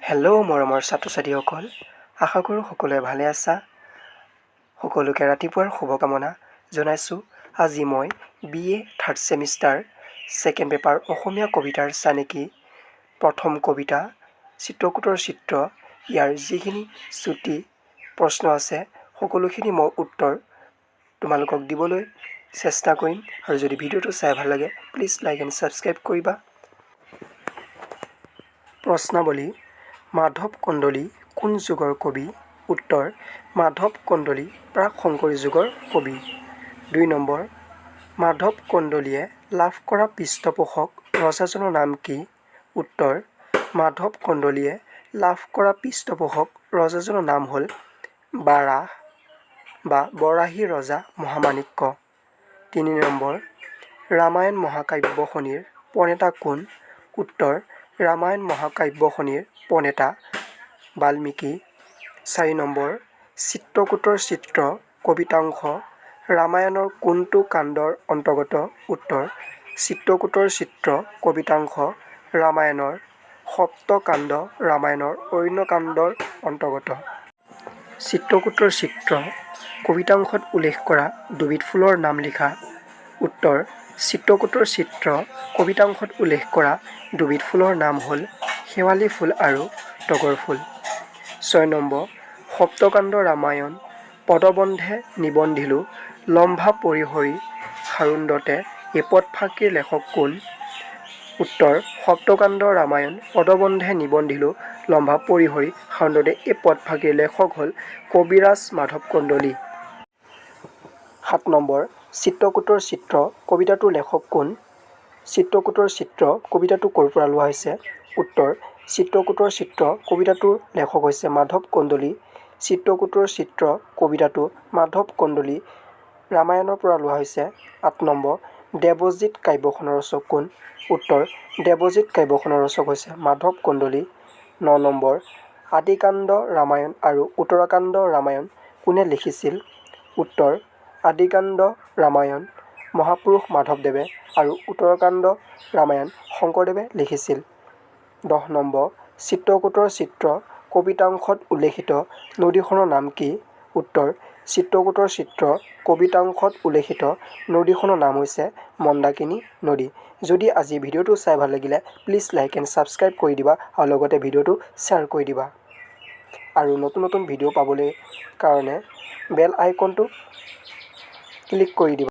Hello' মৰমৰ ছাত্ৰ-ছাত্ৰীসকল, আশা কৰোঁ সকলোৱে ভালে আছা। সকলোকে ৰাতিপুৱাৰ শুভকামনা জনাইছোঁ। আজি মই BA third semester second paper Asomiya কবিতাৰ চানেকি প্ৰথম কবিতা চিত্ৰকূটৰ চিত্ৰ ইয়াৰ যিখিনি চুটি প্ৰশ্ন আছে সকলোখিনি মই উত্তৰ তোমালোকক দিবলৈ চেষ্টা কৰিম। আৰু যদি ভিডিঅ'টো চাই ভাল লাগে প্লিজ লাইক এণ্ড ছাবস্ক্ৰাইব কৰিবা। প্ৰশ্নাৱলী: মাধৱ কন্দলী কোন যুগৰ কবি? উত্তৰ: মাধৱ কন্দলী প্ৰাক শংকৰী যুগৰ কবি। ২ নম্বৰ, মাধৱ কন্দলীয়ে লাভ কৰা পৃষ্ঠপোষক ৰজাজনৰ নাম কি? উত্তৰ: মাধৱ কন্দলীয়ে লাভ কৰা পৃষ্ঠপোষক ৰজাজনৰ নাম হ'ল বাৰাহ বা বৰাহী ৰজা মহামাণিক্য। ৩ নম্বৰ, ৰামায়ণ মহাকাব্যখনিৰ প্ৰণেতা কোন? উত্তৰ: ৰামায়ণ মহাকাব্যখনিৰ প্ৰণেতা বাল্মীকি। ৪ নম্বৰ, চিত্ৰকূটৰ চিত্ৰ কবিতাংশ ৰামায়ণৰ কোনটো কাণ্ডৰ অন্তৰ্গত? উত্তৰ: চিত্ৰকূটৰ চিত্ৰ কবিতাংশ ৰামায়ণৰ সপ্তকাণ্ড ৰামায়ণৰ অৰণ্যকাণ্ডৰ অন্তৰ্গত। চিত্ৰকূটৰ চিত্ৰ কবিতাংশত উল্লেখ কৰা দুবিধ ফুলৰ নাম লিখা। উত্তৰ: চিত্ৰকূটৰ চিত্ৰ কবিতাংশত উল্লেখ কৰা দুবিধ ফুলৰ নাম হ'ল শেৱালি ফুল আৰু তগৰ ফুল। ৬ নম্বৰ, সপ্তকাণ্ড ৰামায়ণ পদবন্ধে নিবন্ধিলো লম্ভা পৰিহৰি সাৰুণ্ডতে এই পদফাঁকিৰ লেখক কোন? উত্তৰ: সপ্তকাণ্ড ৰামায়ণ পদবন্ধে নিবন্ধিলো লম্ভা পৰিহৰি সাৰুণ্ডতে এই পদফাঁকিৰ লেখক হ'ল কবিৰাজ মাধৱ কন্দলী। ৭ নম্বৰ, চিত্ৰকূটৰ চিত্ৰ কবিতাটোৰ লেখক কোন? চিত্ৰকূটৰ চিত্ৰ কবিতাটো ক'ৰ পৰা লোৱা হৈছে? উত্তৰ: চিত্ৰকূটৰ চিত্ৰ কবিতাটোৰ লেখক হৈছে মাধৱ কন্দলী। চিত্ৰকূটৰ চিত্ৰ কবিতাটো মাধৱ কন্দলী ৰামায়ণৰ পৰা লোৱা হৈছে। ৮ নম্বৰ, দেৱজিৎ কাব্যখনৰ ৰচক কোন? উত্তৰ: দেৱজিৎ কাব্যখনৰ ৰচক হৈছে মাধৱ কন্দলী। ৯ নম্বৰ, আদিকাণ্ড ৰামায়ণ আৰু উত্তৰাকাণ্ড ৰামায়ণ কোনে লিখিছিল? উত্তৰ: আদিকাণ্ড ৰামায়ণ মহাপুৰুষ মাধৱদেৱে আৰু উত্তৰাকাণ্ড ৰামায়ণ শংকৰদেৱে লিখিছিল। ১০ নম্বৰ, চিত্ৰকূটৰ চিত্ৰ কবিতাংশত উল্লেখিত নদীখনৰ নাম কি? উত্তৰ: চিত্ৰকূটৰ চিত্ৰ কবিতাংশত উল্লেখিত নদীখনৰ নাম হৈছে মন্দাকিনী নদী। যদি আজি ভিডিঅ'টো চাই ভাল লাগিলে প্লিজ লাইক এণ্ড ছাবস্ক্ৰাইব কৰি দিবা আৰু লগতে ভিডিঅ'টো শ্বেয়াৰ কৰি দিবা। আৰু নতুন নতুন ভিডিঅ' পাবলৈ কাৰণে বেল আইকনটো ক্লিক কৰি দিবা।